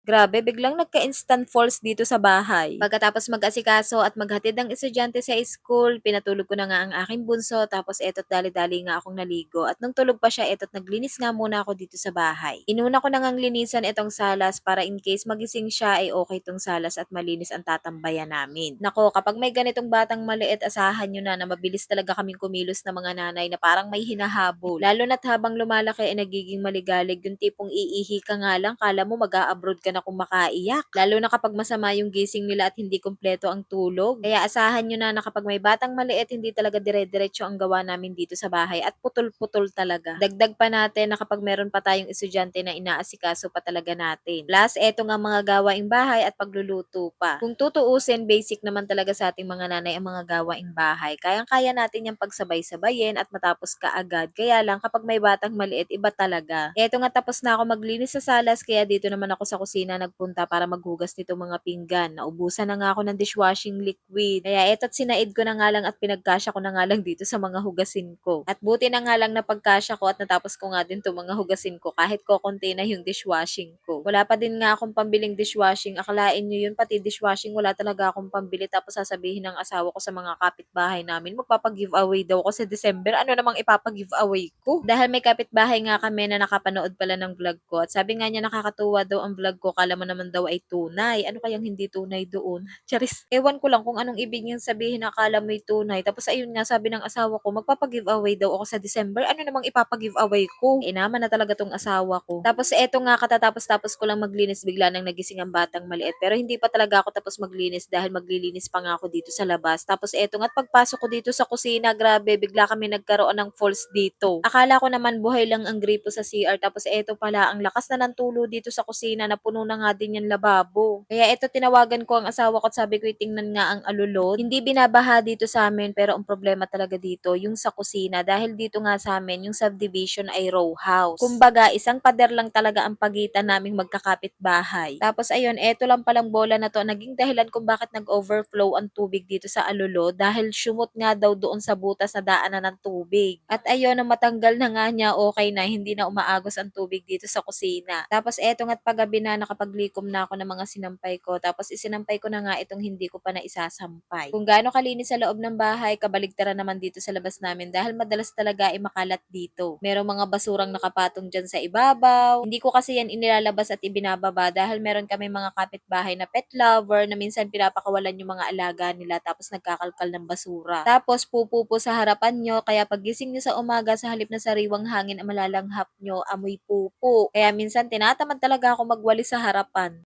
Grabe, biglang nagka-instant falls dito sa bahay. Pagkatapos mag-asikaso at maghatid ng estudyante sa school, pinatulog ko na nga ang aking bunso, tapos eto't dali-dali nga akong naligo. At nung tulog pa siya, eto't naglinis nga muna ako dito sa bahay. Inuna ko na ngang linisan itong salas para in case magising siya ay okay itong salas at malinis ang tatambayan namin. Nako, kapag may ganitong batang maliit, asahan nyo na mabilis talaga kaming kumilos na mga nanay na parang may hinahabol. Lalo na't habang lumalaki ay nagiging maligalig, yung tipong iihi ka nga lang, kala mo mag-a-abroad ka na kung makaiyak. Lalo na kapag masama yung gising nila at hindi kumpleto ang tulog. Kaya asahan nyo na kapag may batang maliit, hindi talaga dire-diretso ang gawa namin dito sa bahay at putol-putol talaga. Dagdag pa natin na kapag meron pa tayong estudyante na inaasikaso pa talaga natin. Plus, eto nga mga gawaing bahay at pagluluto pa. Kung tutuusin, basic naman talaga sa ating mga nanay ang mga gawaing bahay. Kayang-kaya natin yung pagsabay-sabayin at matapos kaagad. Kaya lang kapag may batang maliit, iba talaga. Eto nga, tapos na ako maglinis sa salas, kaya dito naman ako sa kusina nagpunta para maghugas nito mga pinggan. Naubusan na nga ako ng dishwashing liquid. Kaya eto't sinaid ko na nga lang at pinagkasya ko na nga lang dito sa mga hugasin ko. At buti na nga lang na pagkasya ko at natapos ko nga din to mga hugasin ko kahit kokonti na yung dishwashing ko. Wala pa din nga akong pambiling dishwashing. Akalain nyo yun, pati dishwashing wala talaga akong pambili, tapos sasabihin ng asawa ko sa mga kapitbahay namin magpapag-giveaway daw ako sa December. Ano namang ipapag-giveaway ko? Dahil may kapitbahay nga kami na nakapanood pala ng vlog ko at sabi nga niya nakakatuwa daw ang vlog ko, kala mo naman daw ay tunay. Ano kayang hindi tunay doon? Charis. Ewan ko lang kung anong ibig niyang sabihin na akala mo'y tunay. Tapos ayun nga, sabi ng asawa ko magpapag-giveaway daw ako sa December. Ano namang ipapag-giveaway ko? Naman na talaga tong asawa ko. Tapos eto nga, katatapos-tapos ko lang maglinis, bigla nang nagising ang batang maliit. Pero hindi pa talaga ako tapos maglinis dahil maglilinis pa nga ako dito sa labas. Tapos eto nga, at pagpasok ko dito sa kusina, grabe, bigla kami nagkaroon ng falls dito. Akala ko naman buhay lang ang gripo sa CR, tapos eto pala, ang lakas na ng tulo dito sa kusina na puno na nga din yung lababo. Kaya eto, tinawagan ko ang asawa ko at sabi ko itingnan nga ang alulod. Hindi binabaha dito sa amin, pero ang problema talaga dito yung sa kusina, dahil dito nga sa amin yung subdivision ay row house. Kumbaga, isang pader lang talaga ang pagitan naming magkakapit bahay. Tapos ayun, eto lang palang bola na to naging dahilan kung bakit nag-overflow ang tubig dito sa alulod, dahil sumot nga daw doon sa butas na daanan ng tubig. At ayun, na matanggal na nga niya, okay na, hindi na umaagos ang tubig dito sa kusina. Tapos eto nga't paggabi na, nakapaglikom na ako ng mga sinampay ko. Tapos isinampay ko na nga itong hindi ko pa na isasampay. Kung gaano kalinis sa loob ng bahay, kabaligtaran naman dito sa labas namin dahil madalas talaga ay makalat dito. Merong mga basurang nakapatong dyan sa ibabaw. Hindi ko kasi yan inilalabas at ibinababa dahil meron kami mga kapitbahay na pet lover na minsan pinapakawalan yung mga alaga nila tapos nagkakalkal ng basura. Tapos pupupo sa harapan nyo, kaya pagising nyo sa umaga, sa halip na sariwang hangin ang malalanghap nyo, amoy pupo. Kaya minsan tinatamad talaga ako magwalis sa harapan.